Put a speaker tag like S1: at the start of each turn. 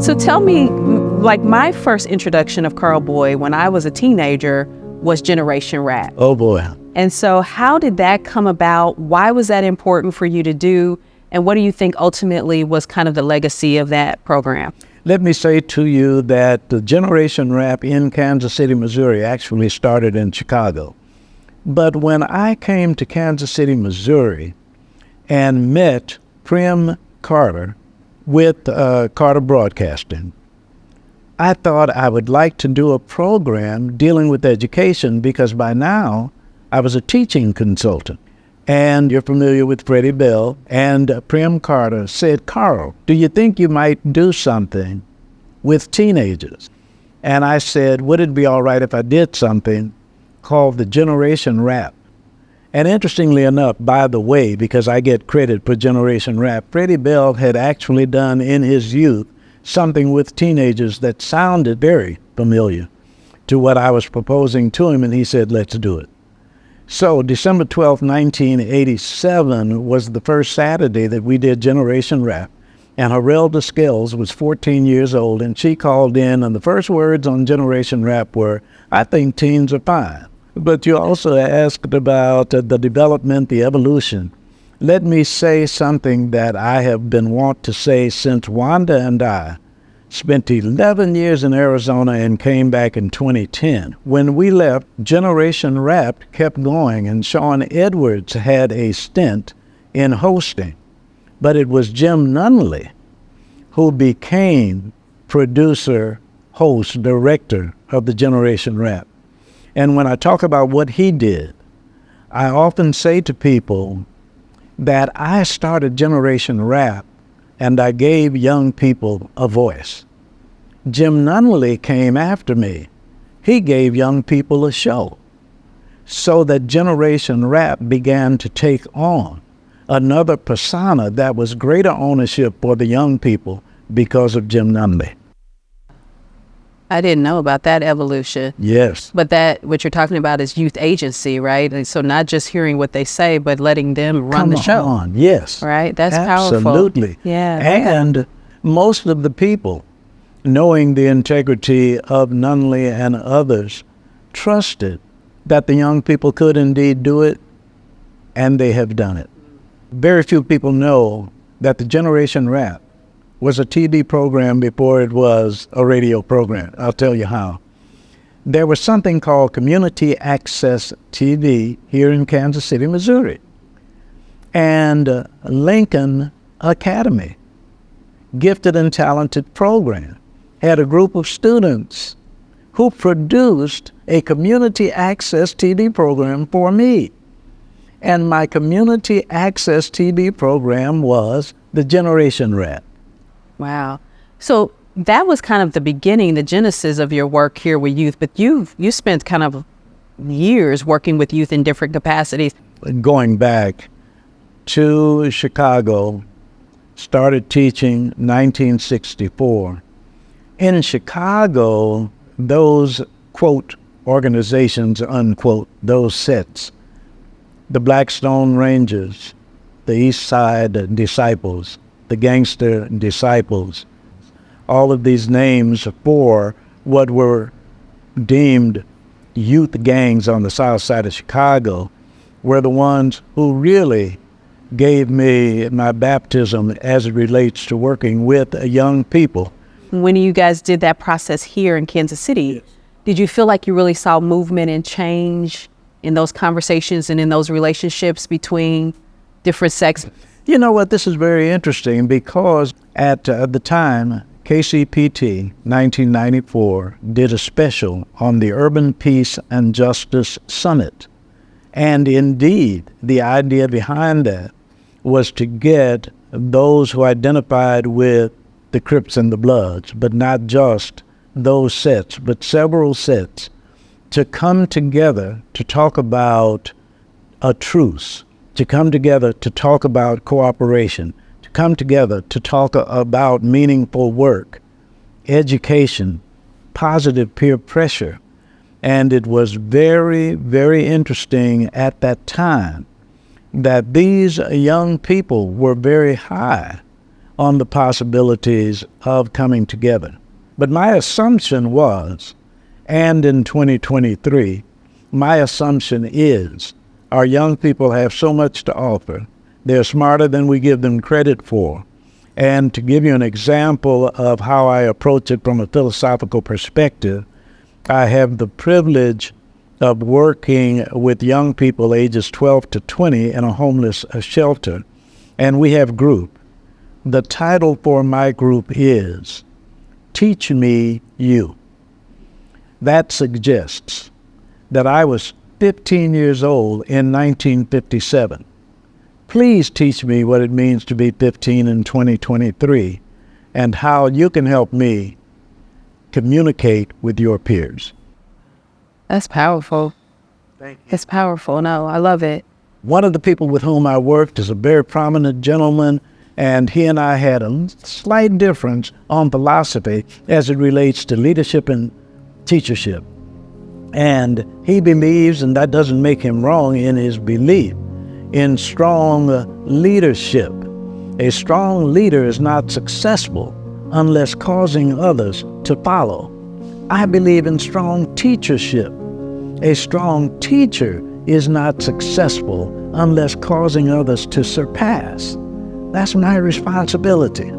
S1: So tell me, like my first introduction of Carl Boyd when I was a teenager was Generation Rap.
S2: Oh boy.
S1: And so how did that come about? Why was that important for you to do? And what do you think ultimately was kind of the legacy of that program?
S2: Let me say to you that the Generation Rap in Kansas City, Missouri actually started in Chicago. But when I came to Kansas City, Missouri and met Prim Carter with Carter Broadcasting, I thought I would like to do a program dealing with education because by now I was a teaching consultant. And you're familiar with Freddie Bell. And Prim Carter said, Carl, do you think you might do something with teenagers? And I said, would it be all right if I did something called the Generation Rap? And interestingly enough, by the way, because I get credit for Generation Rap, Freddie Bell had actually done in his youth something with teenagers that sounded very familiar to what I was proposing to him, and he said, let's do it. So December 12, 1987 was the first Saturday that we did Generation Rap. And Harelda Scales was 14 years old, and she called in, and the first words on Generation Rap were, I think teens are fine. But you also asked about the development, the evolution. Let me say something that I have been wont to say since Wanda and I spent 11 years in Arizona and came back in 2010. When we left, Generation Rap kept going, and Sean Edwards had a stint in hosting. But it was Jim Nunley who became producer, host, director of the Generation Rap. And when I talk about what he did, I often say to people that I started Generation Rap and I gave young people a voice. Jim Nunley came after me. He gave young people a show. So that Generation Rap began to take on another persona that was greater ownership for the young people because of Jim Nunley.
S1: I didn't know about that evolution.
S2: Yes.
S1: But that, what you're talking about is youth agency, right? And so not just hearing what they say, but letting them run the show.
S2: Come on, yes.
S1: Right? That's powerful.
S2: Absolutely.
S1: Yeah.
S2: And most of the people, knowing the integrity of Nunley and others, trusted that the young people could indeed do it, and they have done it. Very few people know that the Generation Rap was a TV program before it was a radio program. I'll tell you how. There was something called Community Access TV here in Kansas City, Missouri. And Lincoln Academy, gifted and talented program, had a group of students who produced a community access TV program for me. And my community access TV program was the Generation Rap.
S1: Wow. So that was kind of the beginning, the genesis of your work here with youth, but you spent kind of years working with youth in different capacities.
S2: Going back to Chicago, started teaching 1964. In Chicago, those, quote, organizations, unquote, those sets, the Blackstone Rangers, the East Side Disciples, the Gangster Disciples, all of these names for what were deemed youth gangs on the south side of Chicago were the ones who really gave me my baptism as it relates to working with young people.
S1: When you guys did that process here in Kansas City, yes, did you feel like you really saw movement and change in those conversations and in those relationships between different sects?
S2: You know what, this is very interesting because at the time, KCPT 1994 did a special on the Urban Peace and Justice Summit. And indeed, the idea behind that was to get those who identified with the Crips and the Bloods, but not just those sets, but several sets, to come together to talk about a truce, to come together to talk about cooperation, to come together to talk about meaningful work, education, positive peer pressure. And it was very, very interesting at that time that these young people were very high on the possibilities of coming together. But my assumption was, and in 2023, my assumption is our young people have so much to offer. They're smarter than we give them credit for. And to give you an example of how I approach it from a philosophical perspective, I have the privilege of working with young people ages 12 to 20 in a homeless shelter. And we have group. The title for my group is Teach Me You. That suggests that I was 15 years old in 1957. Please teach me what it means to be 15 in 2023 and how you can help me communicate with your peers.
S1: That's powerful.
S2: Thank you.
S1: It's powerful. No, I love it.
S2: One of the people with whom I worked is a very prominent gentleman, and he and I had a slight difference on philosophy as it relates to leadership and teachership. And he believes, and that doesn't make him wrong in his belief, in strong leadership. A strong leader is not successful unless causing others to follow. I believe in strong teachership. A strong teacher is not successful unless causing others to surpass. That's my responsibility.